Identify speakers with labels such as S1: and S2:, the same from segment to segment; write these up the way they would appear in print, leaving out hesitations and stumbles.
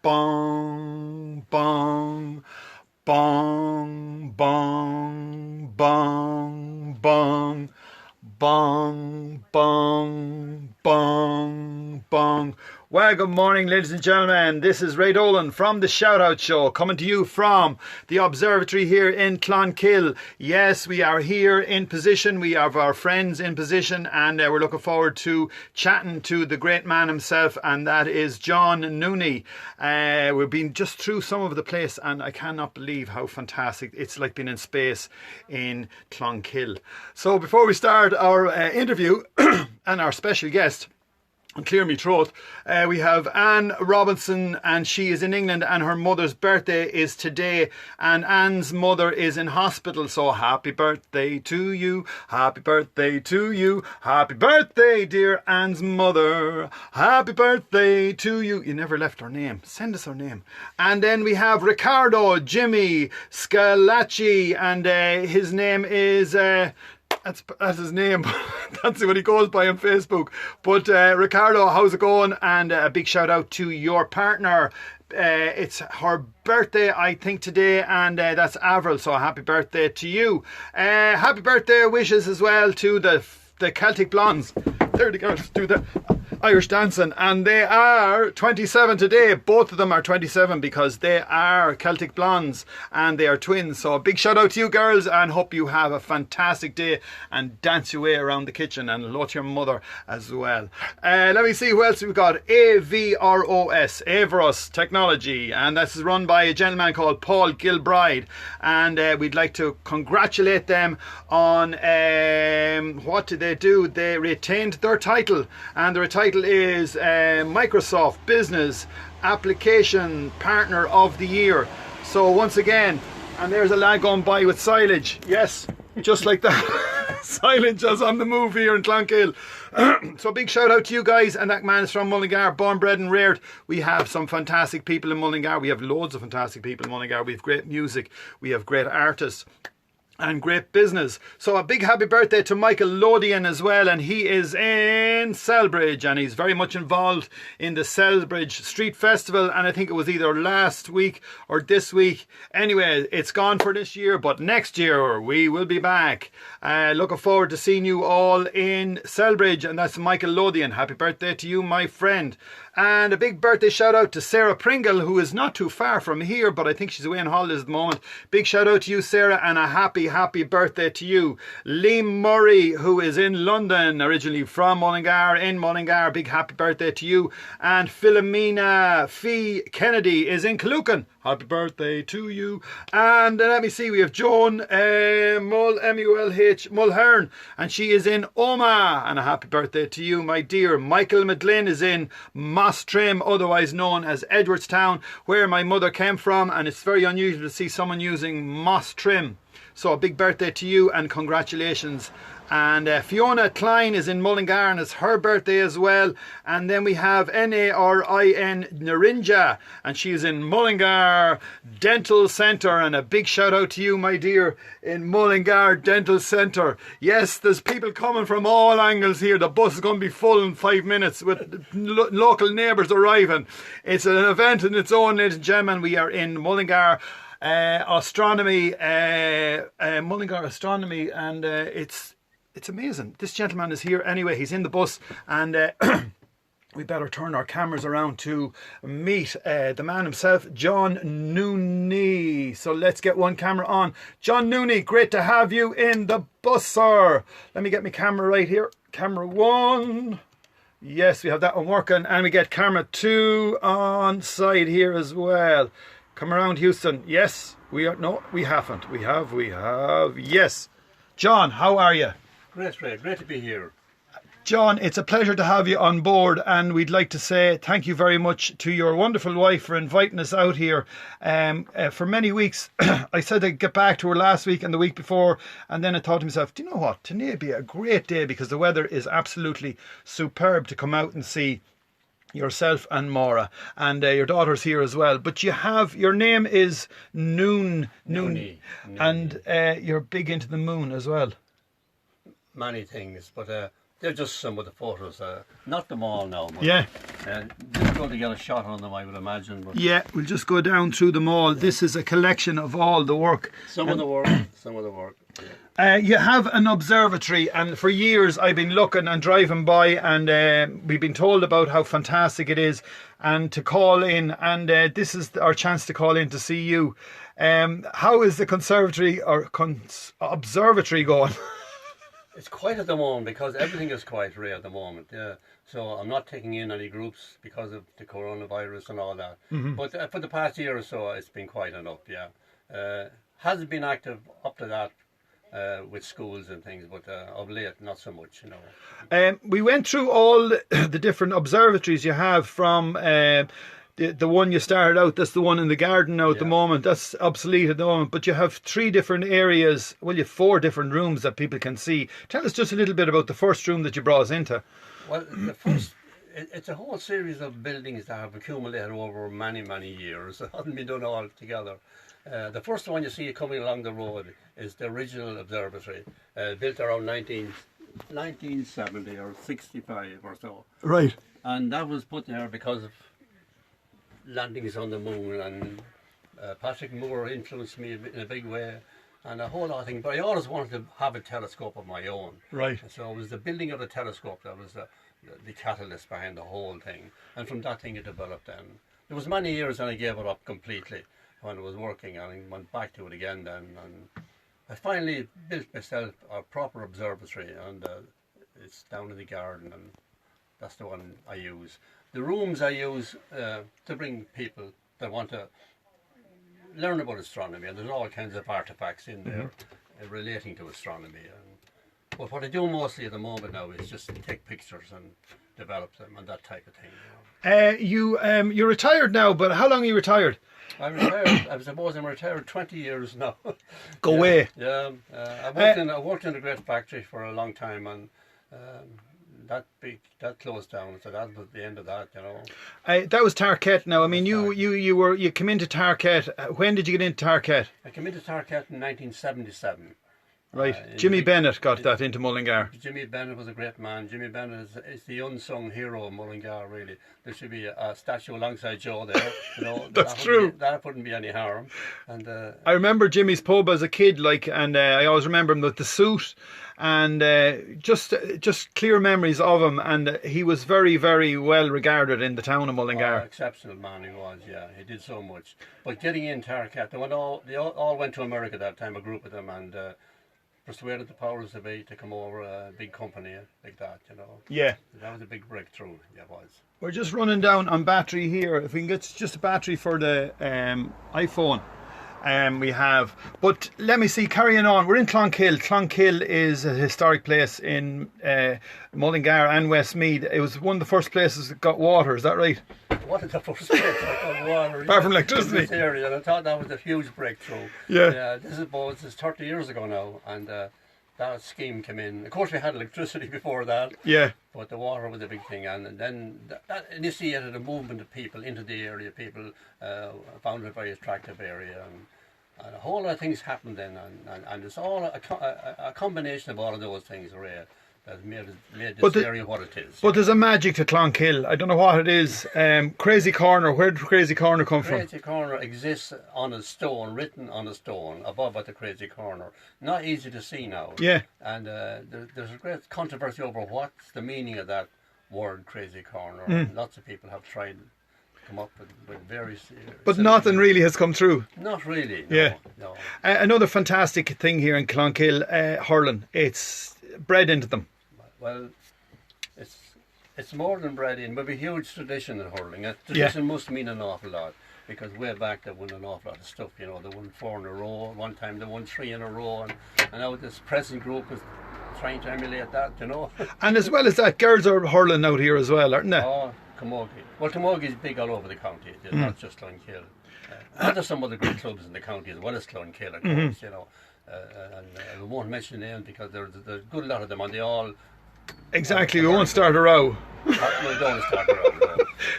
S1: bong, bong, bong, bong, bong, bong, bong, bong, bong, bong. Well, good morning, ladies and gentlemen. This is Ray Dolan from the Shout Out Show, coming to you from the observatory here in Clonkill. Yes, we are here in position. We have our friends in position, and we're looking forward to chatting to the great man himself, and that is John Nooney. We've been just through some of the place, and I cannot believe how fantastic it's like being in space in Clonkill. So before we start our interview and our special guest, and clear me throat, we have Anne Robinson, and she is in England, and her mother's birthday is today, and Anne's mother is in hospital. So happy birthday to you, happy birthday to you, happy birthday dear Anne's mother, happy birthday to you. You never left her name, send us her name. And then we have Riccardo Jimmy Scalacci, and his name is that's his name. That's what he goes by on Facebook. But Riccardo, how's it going? And a big shout out to your partner. It's her birthday, I think, today, and that's Avril. So happy birthday to you. Happy birthday wishes as well to the Celtic Blondes. There the girls do the Irish dancing, and they are 27 today. Both of them are 27 because they are Celtic Blondes and they are twins. So a big shout out to you girls, and hope you have a fantastic day and dance your way around the kitchen, and hello to your mother as well. Let me see who else we've got. Avros Technology, and this is run by a gentleman called Paul Gilbride, and we'd like to congratulate them on what did they do? They retained their title, and their title is Microsoft Business Application Partner of the Year. So once again, and there's a lad going by with silage. Yes, just like that. Silage is on the move here in Clonkill. So big shout out to you guys, and that man is from Mullingar, born, bred and reared. We have some fantastic people in Mullingar. We have loads of fantastic people in Mullingar. We have great music, we have great artists and great business. So a big happy birthday to Michael Lodian as well, and he is in Selbridge, and he's very much involved in the Selbridge Street Festival, and I think it was either last week or this week. Anyway, it's gone for this year, but next year we will be back. Looking forward to seeing you all in Selbridge, and that's Michael Lodian. Happy birthday to you, my friend. And a big birthday shout out to Sarah Pringle, who is not too far from here, but I think she's away on holidays at the moment. Big shout out to you, Sarah, and a happy birthday to you. Liam Murray, who is in London, originally from Mullingar, in Mullingar. Big happy birthday to you. And Philomena Fee Kennedy is in Calucan. Happy birthday to you. And let me see, we have Joan M-U-L-H Mulhern, and she is in Omagh, and a happy birthday to you, my dear. Michael McGlynn is in Mostrim, otherwise known as Edwardstown, where my mother came from, and it's very unusual to see someone using Mostrim. So a big birthday to you and congratulations. And Fiona Klein is in Mullingar, and it's her birthday as well. And then we have Narin Narinja, and she's in Mullingar Dental Centre, and a big shout out to you, my dear, in Mullingar Dental Centre. Yes, there's people coming from all angles here. The bus is going to be full in 5 minutes with local neighbours arriving. It's an event in its own, ladies and gentlemen. We are in Mullingar Astronomy, Mullingar Astronomy, and it's amazing. This gentleman is here anyway. He's in the bus, and we better turn our cameras around to meet the man himself, John Nooney. So let's get one camera on. John Nooney, great to have you in the bus, sir. Let me get my camera right here. Camera 1. Yes, we have that one working, and we get camera 2 on side here as well. Come around, Houston. Yes, we are. No, we haven't. We have. Yes. John, how are you?
S2: Great, Ray. Great to be here.
S1: John, it's a pleasure to have you on board, and we'd like to say thank you very much to your wonderful wife for inviting us out here. For many weeks, I said I'd get back to her last week and the week before, and then I thought to myself, do you know what? Today would be a great day because the weather is absolutely superb to come out and see yourself and Maura, and your daughter's here as well. But you have, your name is Nooney, and you're big into the moon as well.
S2: Many things, but they're just some of the photos. Not them all now.
S1: Yeah.
S2: Difficult to get a shot on them, I would imagine. But
S1: Yeah, we'll just go down through them all. This is a collection of all the work.
S2: some of the work, some of the work.
S1: You have an observatory, and for years I've been looking and driving by, and we've been told about how fantastic it is, and to call in, and this is our chance to call in to see you. How is the conservatory or observatory going?
S2: It's quiet at the moment because everything is quiet really at the moment. Yeah, so I'm not taking in any groups because of the coronavirus and all that. But for the past year or so, it's been quiet enough. Yeah, hasn't been active up to that. With schools and things, but of late, not so much, you know.
S1: We went through all the different observatories you have from the one you started out. That's the one in the garden now at the moment. That's obsolete at the moment. But you have 3 different areas. Well, you have 4 different rooms that people can see. Tell us just a little bit about the first room that you brought us into.
S2: Well, the first, it's a whole series of buildings that have accumulated over many, many years. It hasn't been done all together. The first one you see coming along the road is the original observatory, built around 1970 or 65 or so.
S1: Right.
S2: And that was put there because of landings on the moon, and Patrick Moore influenced me in a big way, and a whole lot of things. But I always wanted to have a telescope of my own.
S1: Right.
S2: So it was the building of the telescope that was the catalyst behind the whole thing. And from that thing it developed then. There was many years and I gave it up completely when it was working, and I went back to it again then. And I finally built myself a proper observatory, and it's down in the garden, and that's the one I use. The rooms I use to bring people that want to learn about astronomy, and there's all kinds of artifacts in there relating to astronomy. But what I do mostly at the moment now is just take pictures and develop them and that type of thing. You know.
S1: You're retired now, but how long are you retired?
S2: I'm retired. I suppose I'm retired 20 years now.
S1: Go away.
S2: Yeah, I worked in a great factory for a long time, and that closed down. So that was the end of that, you know.
S1: That was Tarket. Now, I mean, you came into Tarket. When did you get into Tarket?
S2: I came into Tarket in 1977.
S1: Right. Jimmy Bennett got that into Mullingar.
S2: Jimmy Bennett was a great man. Jimmy Bennett is the unsung hero of Mullingar, really. There should be a statue alongside Joe there. You know,
S1: That's true.
S2: That wouldn't be any harm. And
S1: I remember Jimmy's pub as a kid, and I always remember him with the suit, and just clear memories of him. And he was very, very well regarded in the town of Mullingar.
S2: Exceptional man he was. Yeah, he did so much. But getting in Tarkat, they all went to America that time. A group of them, and persuaded the powers that be to come over, a big company like that, you know.
S1: Yeah.
S2: That was a big breakthrough, it was.
S1: We're just running down on battery here. If we can get just a battery for the iPhone. We have, but let me see, carrying on, we're in Clonkill. Clonkill is a historic place in Mullingar and Westmeath. It was one of the first places that got water, is that right?
S2: What is the first place that got water?
S1: Apart from electricity.
S2: In this area, and I thought that was a huge breakthrough.
S1: Yeah.
S2: This is 30 years ago now, and that scheme came in. Of course we had electricity before that.
S1: Yeah.
S2: But the water was a big thing, and then that initiated a movement of people into the area. People found it a very attractive area, and a whole lot of things happened then, and it's all a combination of all of those things, Ray, that made this area what it is.
S1: But there's a magic to Clonkill. I don't know what it is. Crazy Corner. Where did Crazy Corner come from?
S2: Crazy Corner exists on a stone, written on a stone above at the Crazy Corner. Not easy to see now.
S1: Yeah.
S2: And there's a great controversy over what's the meaning of that word, Crazy Corner. Lots of people have tried to come up with various...
S1: but nothing really has come through.
S2: Not really, no.
S1: Yeah.
S2: No.
S1: Another fantastic thing here in Clonkill, hurling. It's bred into them.
S2: Well, it's more than bred in, but a huge tradition in hurling. A tradition must mean an awful lot, because way back they won an awful lot of stuff, you know. They won 4 in a row, one time they won 3 in a row, and now this present group is trying to emulate that, you know.
S1: And as well as that, girls are hurling out here as well, aren't they?
S2: Oh, Camogie. Well, Camogie is big all over the county, it's not just Clonkill. There's some other great clubs in the county as well as Clonkill, of course, you know. And we won't mention names because there's a good lot of them, and they all...
S1: Exactly, we won't start a row.
S2: We don't start a row, no.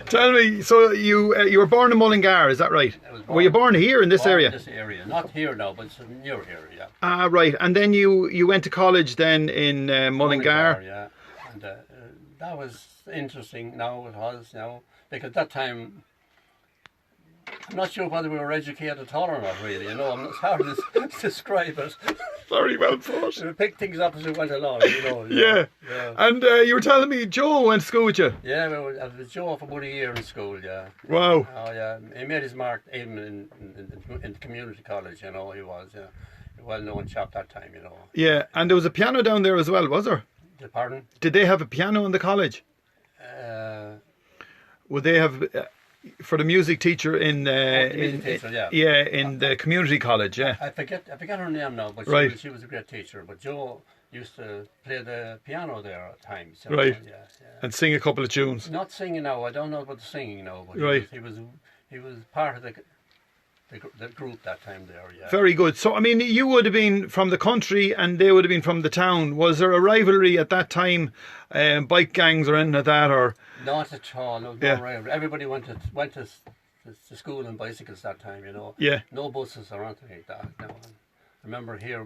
S1: Tell me, so you were born in Mullingar, is that right? Were you born here in this area?
S2: In this area, not here now, but it's near here, yeah.
S1: Ah, right, and then you went to college then in Mullingar?
S2: Yeah, and that was interesting now, it was, you know, because at that time, I'm not sure whether we were educated at all or not, really, you know. It's hard to describe it.
S1: Very well put.
S2: We picked things up as we went along, you know.
S1: Yeah.
S2: Yeah.
S1: And you were telling me Joe went to school with you.
S2: Yeah, I was Joe for about a year in school, yeah.
S1: Wow.
S2: Oh, yeah. He made his mark even in community college, you know, he was, yeah. A well-known chap that time, you know.
S1: Yeah, and there was a piano down there as well, was there?
S2: Pardon?
S1: Did they have a piano in the college? Would they have for the music teacher in the community college? Yeah.
S2: I forget her name now, but
S1: Right.
S2: she was a great teacher. But Joe used to play the piano there at times. So,
S1: Right.
S2: Yeah.
S1: And sing a couple of tunes.
S2: Not singing now. I don't know about the singing now, but
S1: Right.
S2: he was part of the group that time there. Yeah.
S1: Very good. So, I mean, you would have been from the country and they would have been from the town. Was there a rivalry at that time, bike gangs or anything like that? Or
S2: Not at all. No,
S1: Yeah.
S2: rivalry. Everybody went to school on bicycles that time. You know.
S1: Yeah.
S2: No buses or anything like that. No. I remember here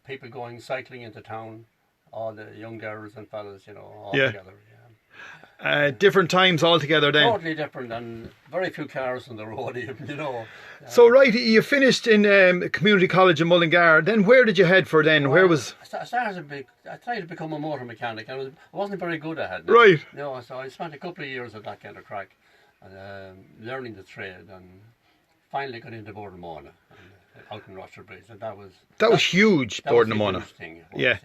S2: people going cycling into town, all the young girls and fellas, you know, all
S1: Yeah.
S2: together. Yeah.
S1: different times altogether then?
S2: Totally different, and very few cars on the road, even, you know.
S1: So, right, you finished in community college in Mullingar. Then where did you head for then? Where was...
S2: I tried to become a motor mechanic, and I wasn't very good at it.
S1: Right.
S2: No, so I spent a couple of years at that kind of crack, learning the trade, and finally got into Boardmona, out in Rochester Bridge, and that was
S1: huge,
S2: that was a
S1: Boardmona.
S2: huge thing.
S1: Yeah.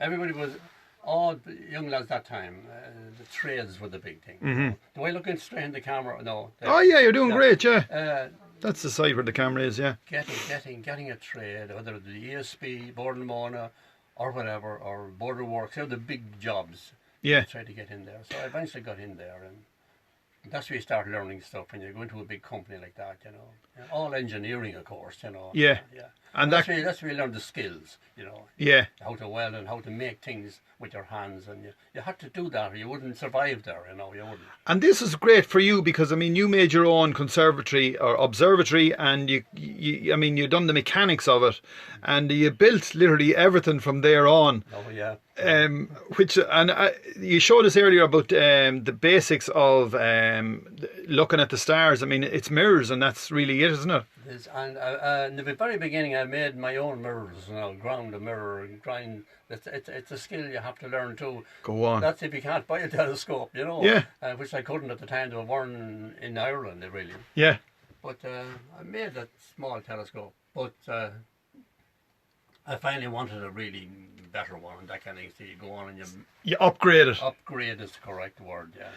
S2: Everybody was, all the young lads that time, the trades were the big thing.
S1: Mm-hmm.
S2: Do I look in straight in the camera? No.
S1: Oh, yeah, you're doing great, yeah.
S2: Uh,
S1: That's the side where the camera is, yeah.
S2: getting a trade, whether it's the ESP, Boardmona, or whatever, or Border Works, they're the big jobs.
S1: Yeah.
S2: I tried to get in there. So I eventually got in there, and that's where you start learning stuff when you go into a big company like that, you know. All engineering, of course, you know.
S1: Yeah.
S2: Yeah.
S1: And
S2: That's where you learn the skills, you know.
S1: Yeah.
S2: How to weld and how to make things with your hands, and you had to do that or you wouldn't survive there, you know, you wouldn't.
S1: And this is great for you because, I mean, you made your own conservatory or observatory and you've done the mechanics of it and you built literally everything from there on.
S2: Oh, yeah.
S1: You showed us earlier about the basics of looking at the stars. I mean, it's mirrors and that's really it, isn't it?
S2: And in the very beginning, I made my own mirrors. You know, ground a mirror and grind. It's a skill you have to learn too.
S1: Go on.
S2: That's if you can't buy a telescope, you know.
S1: Yeah.
S2: Which I couldn't at the time. They were born in Ireland, really.
S1: Yeah.
S2: But I made that small telescope. But I finally wanted a really better one, that kind of thing. So you go on and
S1: you upgrade it.
S2: Upgrade is the correct word, yeah.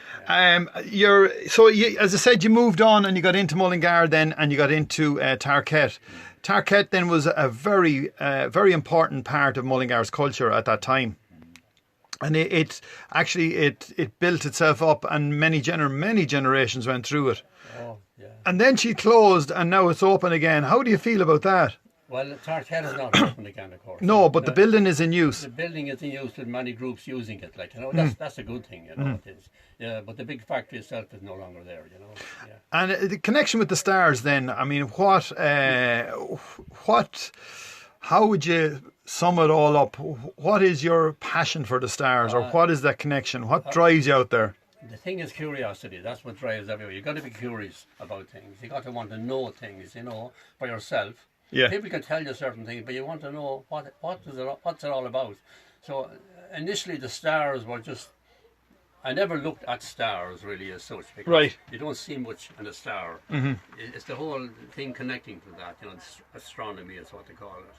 S1: As I said, you moved on and you got into Mullingar then, and you got into Tarket. Tarket then was a very, very important part of Mullingar's culture at that time, and it built itself up, and many generations went through it.
S2: Oh, yeah.
S1: And then she closed, and now it's open again. How do you feel about that?
S2: Well, Tarket is not open again, of course.
S1: No, but the building is in use.
S2: The building is in use with many groups using it, like, you know, that's a good thing, you know, it is. Yeah, but the big factory itself is no longer there, you know. Yeah.
S1: And the connection with the stars then, I mean, how would you sum it all up? What is your passion for the stars, or what is that connection? What drives you out there?
S2: The thing is curiosity. That's what drives everyone. You've got to be curious about things. You've got to want to know things, you know, for yourself.
S1: Yeah.
S2: People can tell you certain things, but you want to know what's it all about. So initially the stars were just, I never looked at stars really as such, because
S1: Right.
S2: you don't see much in a star.
S1: Mm-hmm.
S2: It's the whole thing connecting to that, you know, astronomy is what they call it.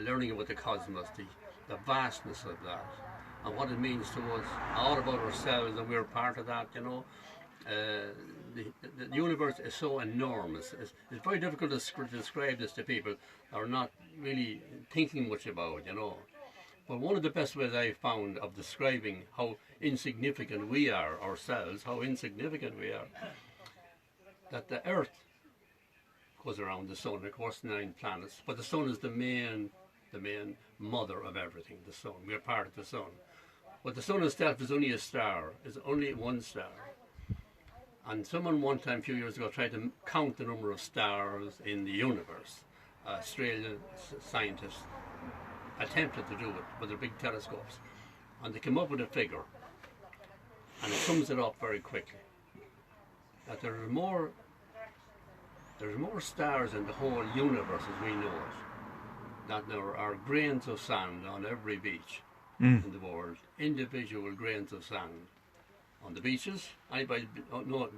S2: Learning about the cosmos, the vastness of that, and what it means to us, all about ourselves, and we're part of that, you know. The universe is so enormous. It's very difficult to describe this to people who are not really thinking much about, you know. But one of the best ways I've found of describing how insignificant we are ourselves, how insignificant we are, that the Earth goes around the sun, of course, 9 planets, but the sun is the main mother of everything, the sun. We're part of the sun. But the sun itself is only a star, it's only one star. And someone one time, a few years ago, tried to count the number of stars in the universe. Australian scientists attempted to do it with their big telescopes. And they came up with a figure and it sums it up very quickly. That there's more stars in the whole universe as we know it. That there are grains of sand on every beach in the world, individual grains of sand on the beaches. Anybody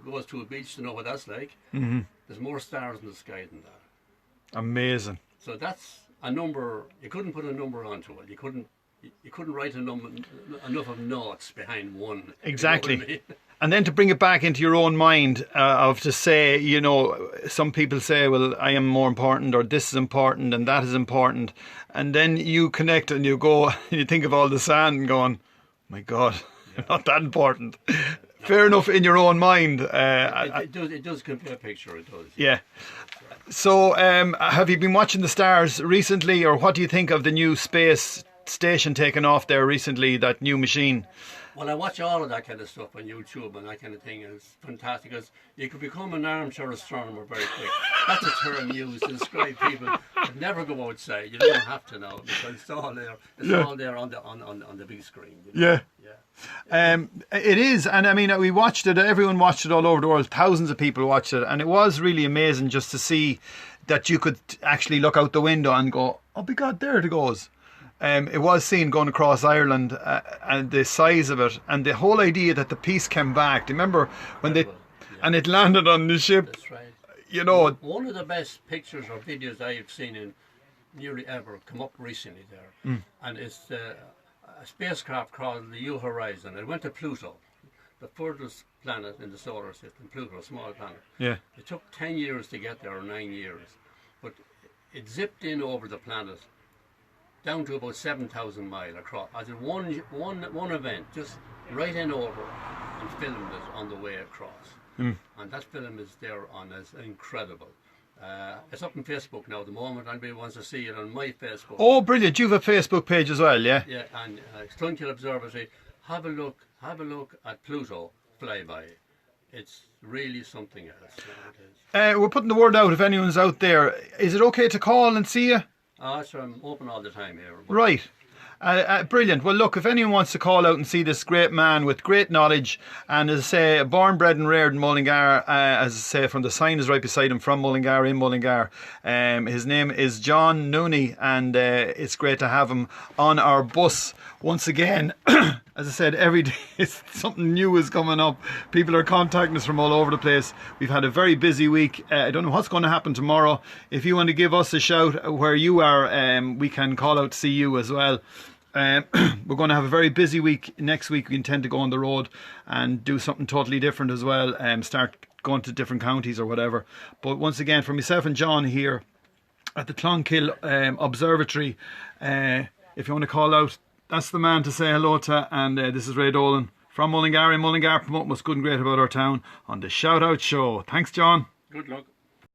S2: goes to a beach to know what that's like. There's more stars in the sky than that.
S1: Amazing.
S2: So that's a number. You couldn't put a number onto it. You couldn't write enough of noughts behind one.
S1: Exactly.
S2: You know what I mean?
S1: And then to bring it back into your own mind of to say, you know, some people say, well, I am more important, or this is important and that is important. And then you connect and you go and you think of all the sand and going, my God, not that important. Fair enough in your own mind.
S2: It does complete a picture, it does.
S1: Yeah. So have you been watching the stars recently, or what do you think of the new space station taken off there recently, that new machine?
S2: Well, I watch all of that kind of stuff on YouTube and that kind of thing, and it's fantastic because you could become an armchair astronomer very quick. That's a term used to describe people that never go outside. You don't have to know because it's all there. It's all there on the big screen. You know? Yeah.
S1: It is, and I mean, we watched it. Everyone watched it all over the world. Thousands of people watched it, and it was really amazing just to see that you could actually look out the window and go, "Oh my God, there it goes." It was seen going across Ireland, and the size of it, and the whole idea that the piece came back. Do you remember when and it landed on the ship?
S2: That's right.
S1: You know,
S2: one of the best pictures or videos I've seen in nearly ever come up recently there, and it's a spacecraft called the New Horizon. It went to Pluto, the furthest planet in the solar system. Pluto, a small planet.
S1: Yeah.
S2: It took 10 years to get there, or 9 years, but it zipped in over the planet down to about 7,000 miles across. As in one event, just right in over and filmed it on the way across. And that film is there on as incredible. It's up on Facebook now at the moment. Anybody wants to see it on my Facebook.
S1: Oh, brilliant! You have a Facebook page as well, yeah?
S2: Yeah, and Slunkill Observatory. Have a look at Pluto flyby. It's really something else.
S1: We're putting the word out if anyone's out there. Is it okay to call and see you?
S2: So I'm open all the time here.
S1: Right. Brilliant. Well, look, if anyone wants to call out and see this great man with great knowledge, and as I say, born, bred and reared in Mullingar, as I say, from the sign is right beside him, from Mullingar, in Mullingar. His name is John Nooney, and it's great to have him on our bus once again. As I said, every day something new is coming up. People are contacting us from all over the place. We've had a very busy week. I don't know what's going to happen tomorrow. If you want to give us a shout where you are, we can call out to see you as well. We're going to have a very busy week. Next week we intend to go on the road and do something totally different as well. Start going to different counties or whatever. But once again, for myself and John here at the Clonkill Observatory, if you want to call out, that's the man to say hello to. And this is Ray Dolan from Mullingar, in Mullingar, promoting what's good and great about our town on the Shout Out Show. Thanks, John.
S2: Good luck.